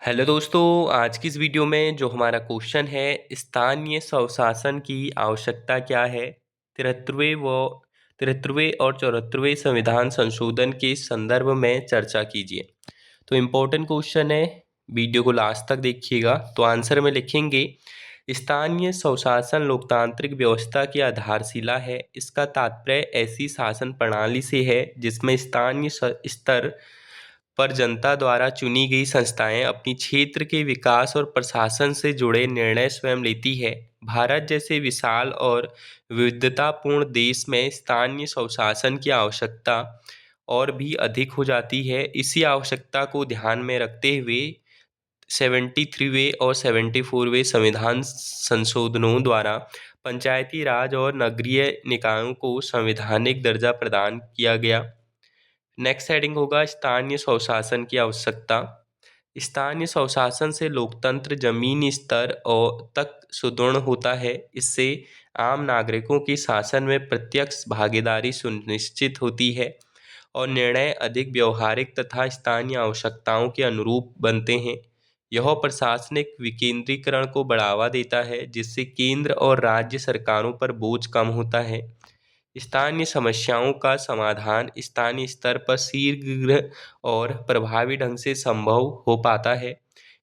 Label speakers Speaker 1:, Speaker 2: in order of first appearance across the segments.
Speaker 1: Hello दोस्तों, आज की इस वीडियो में जो हमारा क्वेश्चन है, स्थानीय स्वशासन की आवश्यकता क्या है। 73वें और 74वें संविधान संशोधन के संदर्भ में चर्चा कीजिए। तो इम्पोर्टेंट क्वेश्चन है, वीडियो को लास्ट तक देखिएगा। तो आंसर में लिखेंगे, स्थानीय स्वशासन लोकतांत्रिक व्यवस्था की आधारशिला है। इसका तात्पर्य ऐसी शासन प्रणाली से है जिसमें स्थानीय स्तर पर जनता द्वारा चुनी गई संस्थाएं अपनी क्षेत्र के विकास और प्रशासन से जुड़े निर्णय स्वयं लेती है। भारत जैसे विशाल और विविधतापूर्ण देश में स्थानीय स्वशासन की आवश्यकता और भी अधिक हो जाती है। इसी आवश्यकता को ध्यान में रखते हुए 73वें और 74वें संविधान संशोधनों द्वारा पंचायती राज और नगरीय निकायों को संवैधानिक दर्जा प्रदान किया गया। नेक्स्ट हेडिंग होगा, स्थानीय स्वशासन की आवश्यकता। स्थानीय स्वशासन से लोकतंत्र जमीनी स्तर और तक सुदृढ़ होता है। इससे आम नागरिकों की शासन में प्रत्यक्ष भागीदारी सुनिश्चित होती है और निर्णय अधिक व्यवहारिक तथा स्थानीय आवश्यकताओं के अनुरूप बनते हैं। यह प्रशासनिक विकेंद्रीकरण को बढ़ावा देता है, जिससे केंद्र और राज्य सरकारों पर बोझ कम होता है। स्थानीय समस्याओं का समाधान स्थानीय स्तर पर शीघ्र और प्रभावी ढंग से संभव हो पाता है।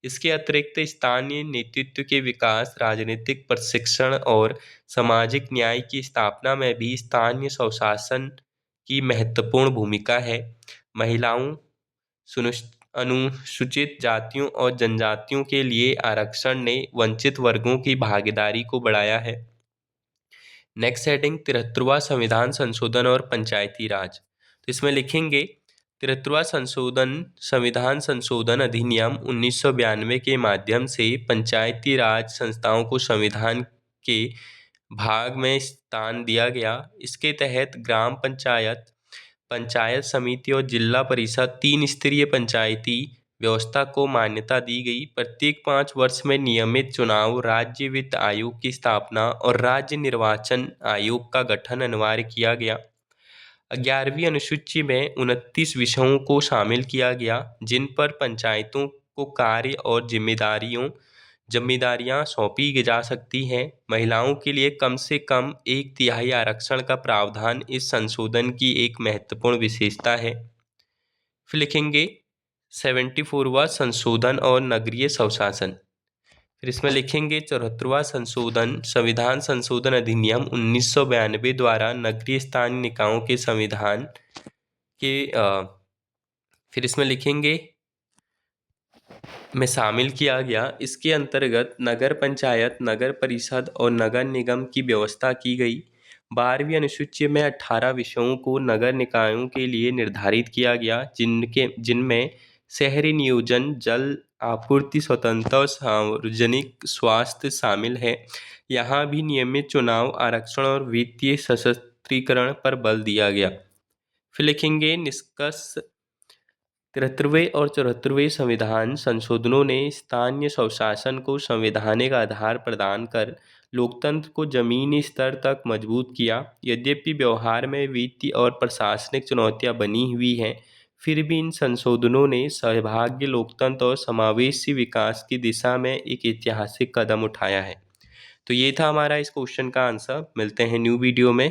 Speaker 1: इसके अतिरिक्त स्थानीय नेतृत्व के विकास, राजनीतिक प्रशिक्षण और सामाजिक न्याय की स्थापना में भी स्थानीय स्वशासन की महत्वपूर्ण भूमिका है। महिलाओं, अनुसूचित जातियों और जनजातियों के लिए आरक्षण ने वंचित वर्गों की भागीदारी को बढ़ाया है। नेक्स्ट हेडिंग, 73वां संविधान संशोधन और पंचायती राज। तो इसमें लिखेंगे, 73वां संविधान संशोधन अधिनियम 1992 के माध्यम से पंचायती राज संस्थाओं को संविधान के भाग में स्थान दिया गया। इसके तहत ग्राम पंचायत, पंचायत समिति और जिला परिषद तीन स्तरीय पंचायती व्यवस्था को मान्यता दी गई। प्रत्येक 5 वर्ष में नियमित चुनाव, राज्य वित्त आयोग की स्थापना और राज्य निर्वाचन आयोग का गठन अनिवार्य किया गया। 11वीं अनुसूची में 29 विषयों को शामिल किया गया, जिन पर पंचायतों को कार्य और जिम्मेदारियां सौंपी जा सकती हैं। महिलाओं के लिए कम से कम 1/3 आरक्षण का प्रावधान इस संशोधन की एक महत्वपूर्ण विशेषता है। फिर लिखेंगे, 74वां संशोधन और नगरीय स्वशासन। फिर इसमें लिखेंगे, 74वां संविधान संशोधन अधिनियम 1992 द्वारा नगरीय स्थानीय निकायों के संविधान के फिर इसमें लिखेंगे में शामिल किया गया। इसके अंतर्गत नगर पंचायत, नगर परिषद और नगर निगम की व्यवस्था की गई। 12वीं अनुसूची में 18 विषयों को नगर निकायों के लिए निर्धारित किया गया, जिनमें शहरी नियोजन, जल आपूर्ति, स्वतंत्रता और सार्वजनिक स्वास्थ्य शामिल है। यहाँ भी नियमित चुनाव, आरक्षण और वित्तीय सशक्तिकरण पर बल दिया गया। फिर लिखेंगे निष्कर्ष, 73वें और 74वें संविधान संशोधनों ने स्थानीय स्वशासन को संवैधानिक आधार प्रदान कर लोकतंत्र को जमीनी स्तर तक मजबूत किया। यद्यपि व्यवहार में वित्तीय और प्रशासनिक चुनौतियां बनी हुई हैं, फिर भी इन संशोधनों ने सहभागी लोकतंत्र और समावेशी विकास की दिशा में एक ऐतिहासिक कदम उठाया है। तो ये था हमारा इस क्वेश्चन का आंसर। मिलते हैं न्यू वीडियो में।